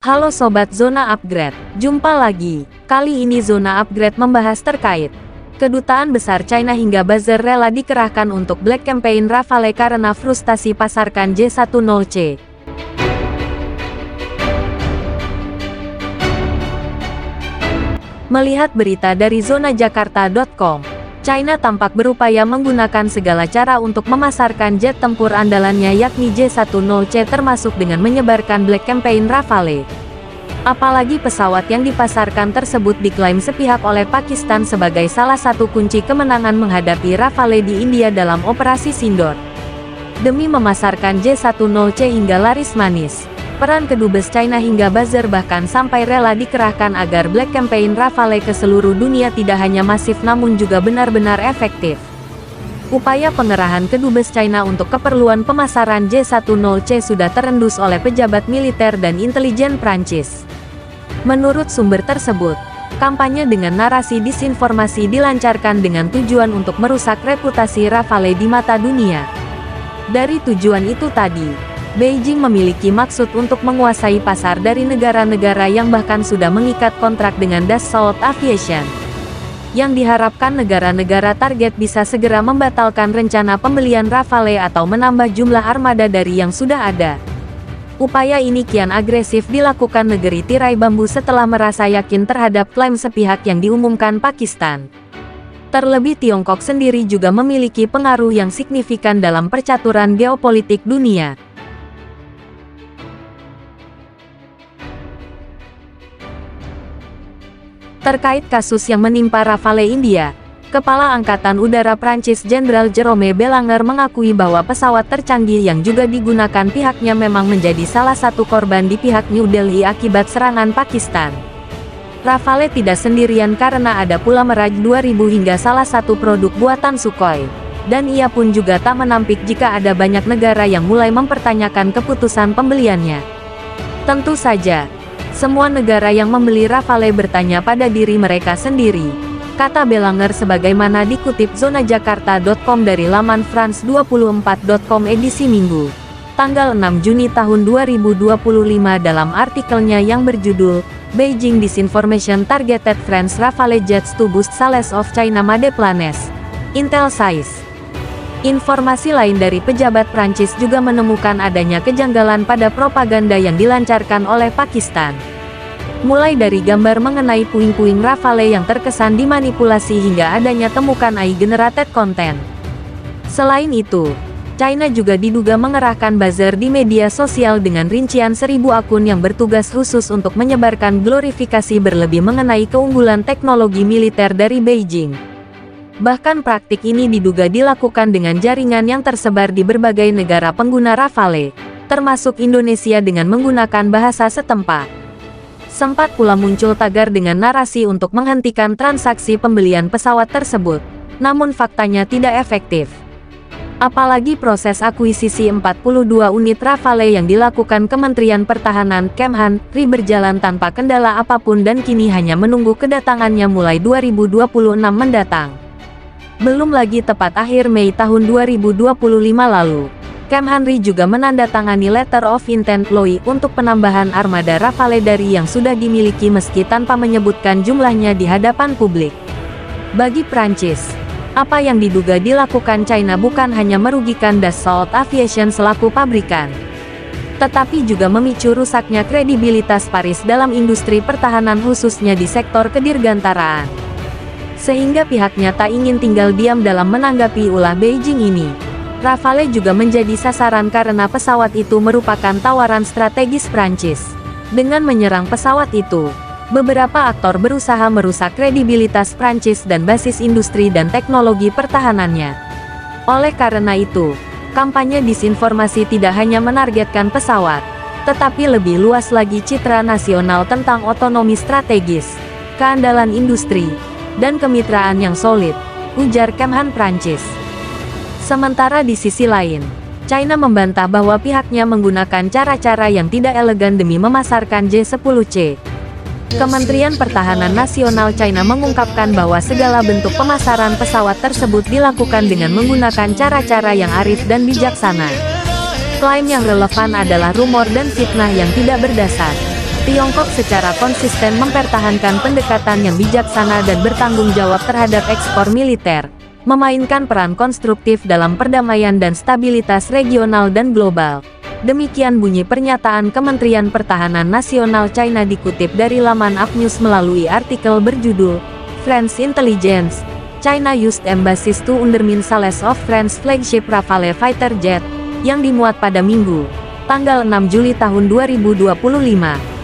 Halo Sobat Zona Upgrade, jumpa lagi. Kali ini Zona Upgrade membahas terkait Kedutaan Besar China hingga buzzer rela dikerahkan untuk Black Campaign Rafale karena frustasi pasarkan J10C. Melihat berita dari zonajakarta.com, China tampak berupaya menggunakan segala cara untuk memasarkan jet tempur andalannya yakni J10C termasuk dengan menyebarkan Black Campaign Rafale. Apalagi pesawat yang dipasarkan tersebut diklaim sepihak oleh Pakistan sebagai salah satu kunci kemenangan menghadapi Rafale di India dalam Operasi Sindoor. Demi memasarkan J10C hingga laris manis, peran kedubes China hingga buzzer bahkan sampai rela dikerahkan agar Black Campaign Rafale ke seluruh dunia tidak hanya masif namun juga benar-benar efektif. Upaya pengerahan kedubes China untuk keperluan pemasaran J10C sudah terendus oleh pejabat militer dan intelijen Prancis. Menurut sumber tersebut, kampanye dengan narasi disinformasi dilancarkan dengan tujuan untuk merusak reputasi Rafale di mata dunia. Dari tujuan itu tadi, Beijing memiliki maksud untuk menguasai pasar dari negara-negara yang bahkan sudah mengikat kontrak dengan Dassault Aviation. Yang diharapkan negara-negara target bisa segera membatalkan rencana pembelian Rafale atau menambah jumlah armada dari yang sudah ada. Upaya ini kian agresif dilakukan negeri tirai bambu setelah merasa yakin terhadap klaim sepihak yang diumumkan Pakistan. Terlebih Tiongkok sendiri juga memiliki pengaruh yang signifikan dalam percaturan geopolitik dunia. Terkait kasus yang menimpa Rafale India, Kepala Angkatan Udara Prancis Jenderal Jerome Belanger mengakui bahwa pesawat tercanggih yang juga digunakan pihaknya memang menjadi salah satu korban di pihak New Delhi akibat serangan Pakistan. Rafale tidak sendirian karena ada pula Mirage 2000 hingga salah satu produk buatan Sukhoi. Dan ia pun juga tak menampik jika ada banyak negara yang mulai mempertanyakan keputusan pembeliannya. Tentu saja, semua negara yang membeli Rafale bertanya pada diri mereka sendiri, kata Belanger sebagaimana dikutip zonajakarta.com dari laman France24.com edisi Minggu, tanggal 6 Juni tahun 2025 dalam artikelnya yang berjudul, Beijing Disinformation Targeted French Rafale Jets to Boost Sales of China Made Planes, Intel Size. Informasi lain dari pejabat Prancis juga menemukan adanya kejanggalan pada propaganda yang dilancarkan oleh Pakistan. Mulai dari gambar mengenai puing-puing Rafale yang terkesan dimanipulasi hingga adanya temukan AI-generated content. Selain itu, China juga diduga mengerahkan buzzer di media sosial dengan rincian 1000 akun yang bertugas khusus untuk menyebarkan glorifikasi berlebih mengenai keunggulan teknologi militer dari Beijing. Bahkan praktik ini diduga dilakukan dengan jaringan yang tersebar di berbagai negara pengguna Rafale, termasuk Indonesia dengan menggunakan bahasa setempat. Sempat pula muncul tagar dengan narasi untuk menghentikan transaksi pembelian pesawat tersebut, namun faktanya tidak efektif. Apalagi proses akuisisi 42 unit Rafale yang dilakukan Kementerian Pertahanan Kemhan RI berjalan tanpa kendala apapun dan kini hanya menunggu kedatangannya mulai 2026 mendatang. Belum lagi tepat akhir Mei tahun 2025 lalu, Kemhan RI juga menandatangani Letter of Intent LOI untuk penambahan armada Rafale dari yang sudah dimiliki meski tanpa menyebutkan jumlahnya di hadapan publik. Bagi Prancis, apa yang diduga dilakukan China bukan hanya merugikan Dassault Aviation selaku pabrikan, tetapi juga memicu rusaknya kredibilitas Paris dalam industri pertahanan khususnya di sektor kedirgantaraan. Sehingga pihaknya tak ingin tinggal diam dalam menanggapi ulah Beijing ini. Rafale juga menjadi sasaran karena pesawat itu merupakan tawaran strategis Prancis. Dengan menyerang pesawat itu, beberapa aktor berusaha merusak kredibilitas Prancis dan basis industri dan teknologi pertahanannya. Oleh karena itu, kampanye disinformasi tidak hanya menargetkan pesawat, tetapi lebih luas lagi citra nasional tentang otonomi strategis, keandalan industri, dan kemitraan yang solid, ujar Kemhan Prancis. Sementara di sisi lain, China membantah bahwa pihaknya menggunakan cara-cara yang tidak elegan demi memasarkan J10C. Kementerian Pertahanan Nasional China mengungkapkan bahwa segala bentuk pemasaran pesawat tersebut dilakukan dengan menggunakan cara-cara yang arif dan bijaksana. Klaim yang relevan adalah rumor dan fitnah yang tidak berdasar. Tiongkok secara konsisten mempertahankan pendekatan yang bijaksana dan bertanggung jawab terhadap ekspor militer, memainkan peran konstruktif dalam perdamaian dan stabilitas regional dan global. Demikian bunyi pernyataan Kementerian Pertahanan Nasional China dikutip dari laman Axios melalui artikel berjudul French Intelligence, China used embassies to undermine sales of French flagship Rafale fighter jet, yang dimuat pada Minggu, tanggal 6 Juli tahun 2025.